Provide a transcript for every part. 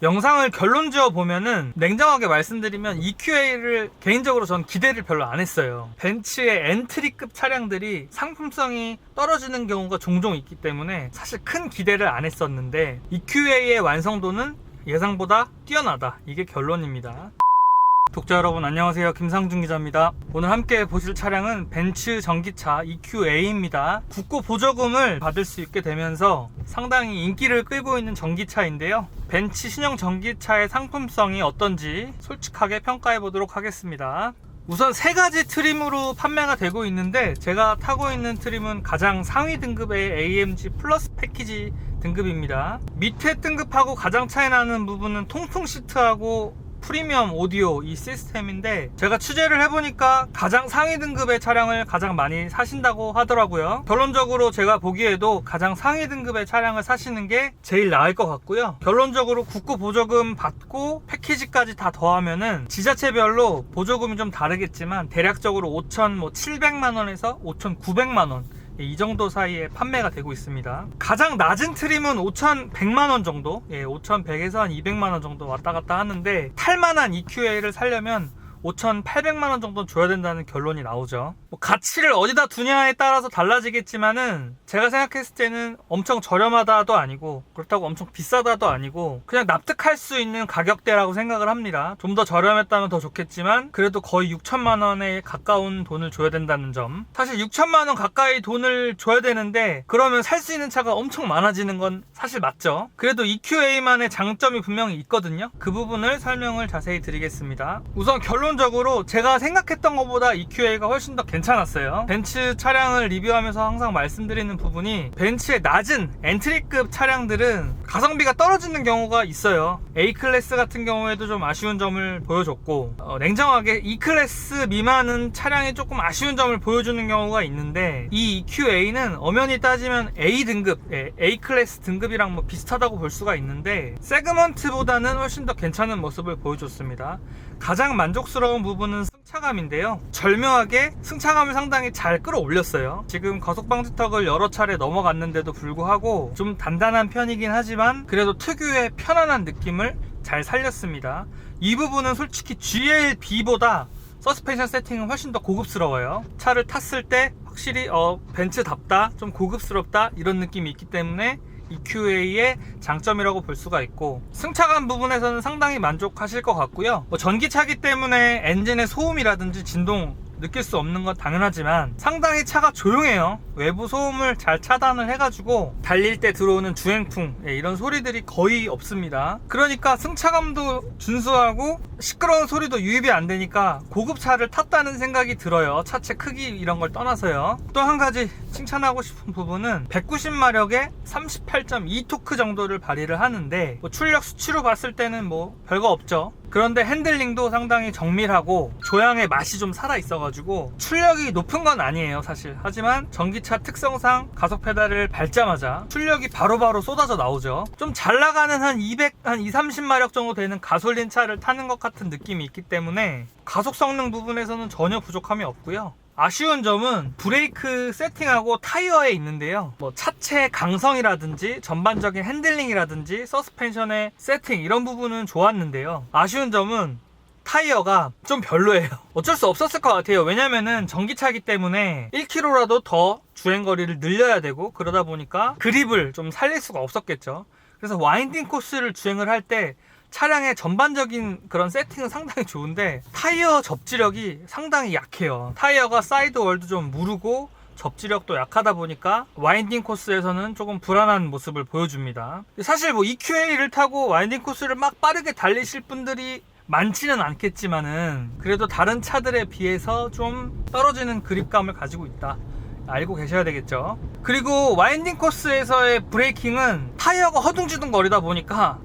영상을 결론 지어 보면은 냉정하게 말씀드리면 EQA를 개인적으로 전 기대를 별로 안 했어요. 벤츠의 엔트리급 차량들이 상품성이 떨어지는 경우가 종종 있기 때문에 사실 큰 기대를 안 했었는데 EQA의 완성도는 예상보다 뛰어나다, 이게 결론입니다. 독자 여러분 안녕하세요, 김상준 기자입니다. 오늘 함께 보실 차량은 벤츠 전기차 EQA입니다. 국고 보조금을 받을 수 있게 되면서 상당히 인기를 끌고 있는 전기차인데요, 벤츠 신형 전기차의 상품성이 어떤지 솔직하게 평가해 보도록 하겠습니다. 우선 세 가지 트림으로 판매가 되고 있는데, 제가 타고 있는 트림은 가장 상위 등급의 AMG 플러스 패키지 등급입니다. 밑에 등급하고 가장 차이 나는 부분은 통풍 시트하고 프리미엄 오디오 이 시스템인데, 제가 취재를 해보니까 가장 상위 등급의 차량을 가장 많이 사신다고 하더라고요. 결론적으로 제가 보기에도 가장 상위 등급의 차량을 사시는 게 제일 나을 것 같고요. 결론적으로 국고 보조금 받고 패키지까지 다 더하면은 지자체별로 보조금이 좀 다르겠지만 대략적으로 5,700만원에서 5,900만원 이 정도 사이에 판매가 되고 있습니다. 가장 낮은 트림은 5,100만원 정도, 5,100에서 한 200만원 정도 왔다 갔다 하는데, 탈만한 EQA를 사려면 5,800만원 정도 줘야 된다는 결론이 나오죠. 가치를 어디다 두냐에 따라서 달라지겠지만은, 제가 생각했을 때는 엄청 저렴하다도 아니고 그렇다고 엄청 비싸다도 아니고 그냥 납득할 수 있는 가격대라고 생각을 합니다. 좀 더 저렴했다면 더 좋겠지만 그래도 거의 6천만원에 가까운 돈을 줘야 된다는 점. 사실 6천만원 가까이 돈을 줘야 되는데 그러면 살 수 있는 차가 엄청 많아지는 건 사실 맞죠. 그래도 EQA만의 장점이 분명히 있거든요. 그 부분을 설명을 자세히 드리겠습니다. 우선 결론적으로 제가 생각했던 것보다 EQA가 훨씬 더 괜찮았어요. 벤츠 차량을 리뷰하면서 항상 말씀드리는 부분이, 벤츠의 낮은 엔트리급 차량들은 가성비가 떨어지는 경우가 있어요. A클래스 같은 경우에도 좀 아쉬운 점을 보여줬고, 냉정하게 E클래스 미만은 차량이 조금 아쉬운 점을 보여주는 경우가 있는데, 이 EQA는 엄연히 따지면 A 등급, A클래스 등급이랑 뭐 비슷하다고 볼 수가 있는데, 세그먼트보다는 훨씬 더 괜찮은 모습을 보여줬습니다. 가장 만족스러운 부분은 승차감인데요, 절묘하게 승차감을 상당히 잘 끌어올렸어요. 지금 과속방지턱을 여러 차례 넘어갔는데도 불구하고 좀 단단한 편이긴 하지만 그래도 특유의 편안한 느낌을 잘 살렸습니다. 이 부분은 솔직히 GLB보다 서스펜션 세팅은 훨씬 더 고급스러워요. 차를 탔을 때 확실히 벤츠답다, 좀 고급스럽다, 이런 느낌이 있기 때문에 EQA의 장점이라고 볼 수가 있고, 승차감 부분에서는 상당히 만족하실 것 같고요. 전기차기 때문에 엔진의 소음이라든지 진동 느낄 수 없는 건 당연하지만 상당히 차가 조용해요. 외부 소음을 잘 차단을 해가지고 달릴 때 들어오는 주행풍, 이런 소리들이 거의 없습니다. 그러니까 승차감도 준수하고 시끄러운 소리도 유입이 안 되니까 고급차를 탔다는 생각이 들어요. 차체 크기 이런 걸 떠나서요. 또 한 가지 칭찬하고 싶은 부분은 190마력에 38.2 토크 정도를 발휘를 하는데, 출력 수치로 봤을 때는 뭐 별거 없죠. 그런데 핸들링도 상당히 정밀하고 조향의 맛이 좀 살아있어가지고 출력이 높은 건 아니에요 사실. 하지만 전기차 특성상 가속 페달을 밟자마자 출력이 바로바로 쏟아져 나오죠. 좀 잘 나가는 한 230마력 정도 되는 가솔린 차를 타는 것 같은 느낌이 있기 때문에 가속 성능 부분에서는 전혀 부족함이 없고요. 아쉬운 점은 브레이크 세팅하고 타이어에 있는데요, 차체 강성이라든지 전반적인 핸들링이라든지 서스펜션의 세팅, 이런 부분은 좋았는데요, 아쉬운 점은 타이어가 좀 별로예요. 어쩔 수 없었을 것 같아요. 왜냐면은 전기차이기 때문에 1km라도 더 주행거리를 늘려야 되고, 그러다 보니까 그립을 좀 살릴 수가 없었겠죠. 그래서 와인딩 코스를 주행을 할 때 차량의 전반적인 그런 세팅은 상당히 좋은데 타이어 접지력이 상당히 약해요. 타이어가 사이드 월도 좀 무르고 접지력도 약하다 보니까 와인딩 코스에서는 조금 불안한 모습을 보여줍니다. 사실 EQA를 타고 와인딩 코스를 막 빠르게 달리실 분들이 많지는 않겠지만은 그래도 다른 차들에 비해서 좀 떨어지는 그립감을 가지고 있다, 알고 계셔야 되겠죠. 그리고 와인딩 코스에서의 브레이킹은 타이어가 허둥지둥 거리다 보니까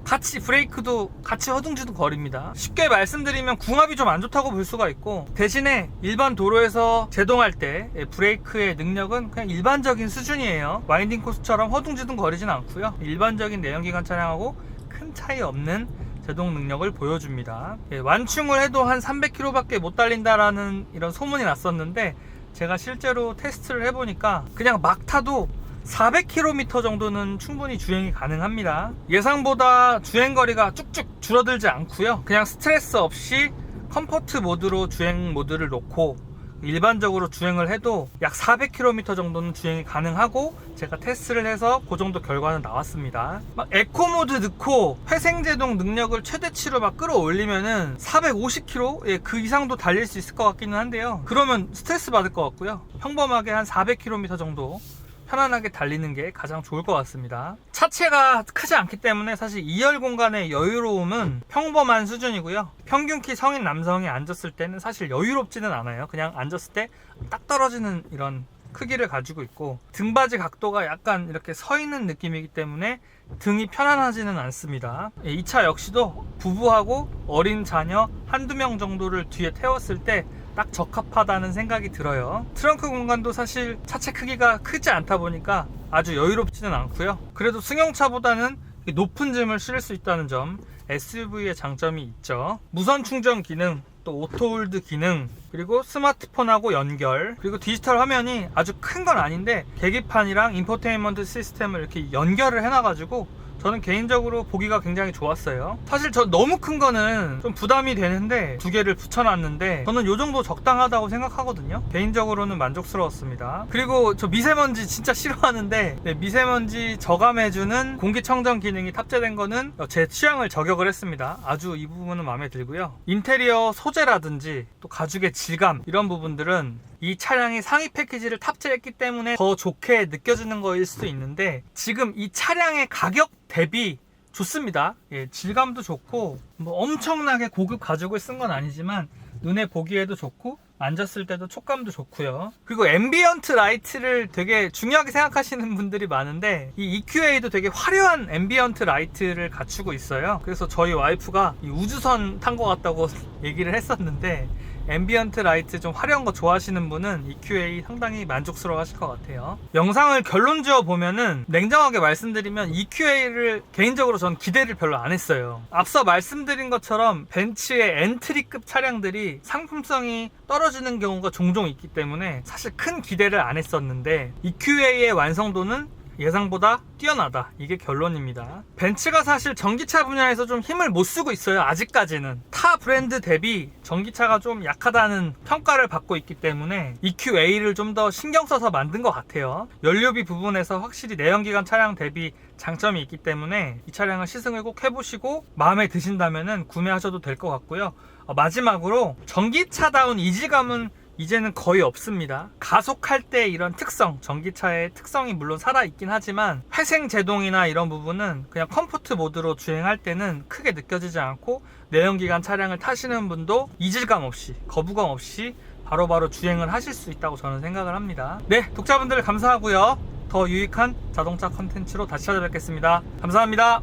브레이크도 같이 허둥지둥 거립니다. 쉽게 말씀드리면 궁합이 좀 안 좋다고 볼 수가 있고, 대신에 일반 도로에서 제동할 때 브레이크의 능력은 그냥 일반적인 수준이에요. 와인딩 코스처럼 허둥지둥 거리진 않고요, 일반적인 내연기관 차량하고 큰 차이 없는 제동 능력을 보여줍니다. 완충을 해도 한 300km 밖에 못 달린다라는 이런 소문이 났었는데, 제가 실제로 테스트를 해보니까 그냥 막 타도 400km 정도는 충분히 주행이 가능합니다. 예상보다 주행거리가 쭉쭉 줄어들지 않고요. 그냥 스트레스 없이 컴포트 모드로 주행 모드를 놓고 일반적으로 주행을 해도 약 400km 정도는 주행이 가능하고, 제가 테스트를 해서 그 정도 결과는 나왔습니다. 막 에코 모드 넣고 회생제동 능력을 최대치로 막 끌어올리면은 450km? 예, 그 이상도 달릴 수 있을 것 같기는 한데요. 그러면 스트레스 받을 것 같고요. 평범하게 한 400km 정도 편안하게 달리는 게 가장 좋을 것 같습니다. 차체가 크지 않기 때문에 사실 2열 공간의 여유로움은 평범한 수준이고요. 평균키 성인 남성이 앉았을 때는 사실 여유롭지는 않아요. 그냥 앉았을 때 딱 떨어지는 이런 크기를 가지고 있고, 등받이 각도가 약간 이렇게 서 있는 느낌이기 때문에 등이 편안하지는 않습니다. 이 차 역시도 부부하고 어린 자녀 한두 명 정도를 뒤에 태웠을 때 딱 적합하다는 생각이 들어요. 트렁크 공간도 사실 차체 크기가 크지 않다 보니까 아주 여유롭지는 않고요. 그래도 승용차보다는 높은 짐을 실을 수 있다는 점, SUV의 장점이 있죠. 무선 충전 기능, 또 오토홀드 기능, 그리고 스마트폰하고 연결, 그리고 디지털 화면이 아주 큰 건 아닌데 계기판이랑 인포테인먼트 시스템을 이렇게 연결을 해놔가지고 저는 개인적으로 보기가 굉장히 좋았어요. 사실 저 너무 큰 거는 좀 부담이 되는데 두 개를 붙여놨는데 저는 요 정도 적당하다고 생각하거든요. 개인적으로는 만족스러웠습니다. 그리고 저 미세먼지 진짜 싫어하는데, 네, 미세먼지 저감해주는 공기청정 기능이 탑재된 거는 제 취향을 저격을 했습니다. 아주 이 부분은 마음에 들고요. 인테리어 소재라든지 또 가죽의 질감, 이런 부분들은 이 차량이 상위 패키지를 탑재했기 때문에 더 좋게 느껴지는 거일 수도 있는데, 지금 이 차량의 가격 대비 좋습니다. 예, 질감도 좋고 뭐 엄청나게 고급 가죽을 쓴 건 아니지만 눈에 보기에도 좋고 앉았을 때도 촉감도 좋고요. 그리고 앰비언트 라이트를 되게 중요하게 생각하시는 분들이 많은데, 이 EQA도 되게 화려한 앰비언트 라이트를 갖추고 있어요. 그래서 저희 와이프가 이 우주선 탄 것 같다고 얘기를 했었는데, 앰비언트 라이트 좀 화려한 거 좋아하시는 분은 EQA 상당히 만족스러워 하실 것 같아요. 영상을 결론 지어 보면은 냉정하게 말씀드리면 EQA를 개인적으로 전 기대를 별로 안 했어요. 앞서 말씀드린 것처럼 벤츠의 엔트리급 차량들이 상품성이 떨어지는 경우가 종종 있기 때문에 사실 큰 기대를 안 했었는데, EQA의 완성도는 예상보다 뛰어나다, 이게 결론입니다. 벤츠가 사실 전기차 분야에서 좀 힘을 못 쓰고 있어요. 아직까지는 타 브랜드 대비 전기차가 좀 약하다는 평가를 받고 있기 때문에 EQA를 좀 더 신경 써서 만든 것 같아요. 연료비 부분에서 확실히 내연기관 차량 대비 장점이 있기 때문에 이 차량을 시승을 꼭 해보시고 마음에 드신다면 구매하셔도 될 것 같고요. 마지막으로 전기차다운 이질감은 이제는 거의 없습니다. 가속할 때 이런 특성, 전기차의 특성이 물론 살아있긴 하지만 회생 제동이나 이런 부분은 그냥 컴포트 모드로 주행할 때는 크게 느껴지지 않고, 내연기관 차량을 타시는 분도 이질감 없이, 거부감 없이 바로바로 주행을 하실 수 있다고 저는 생각을 합니다. 네, 독자분들 감사하고요. 더 유익한 자동차 컨텐츠로 다시 찾아뵙겠습니다. 감사합니다.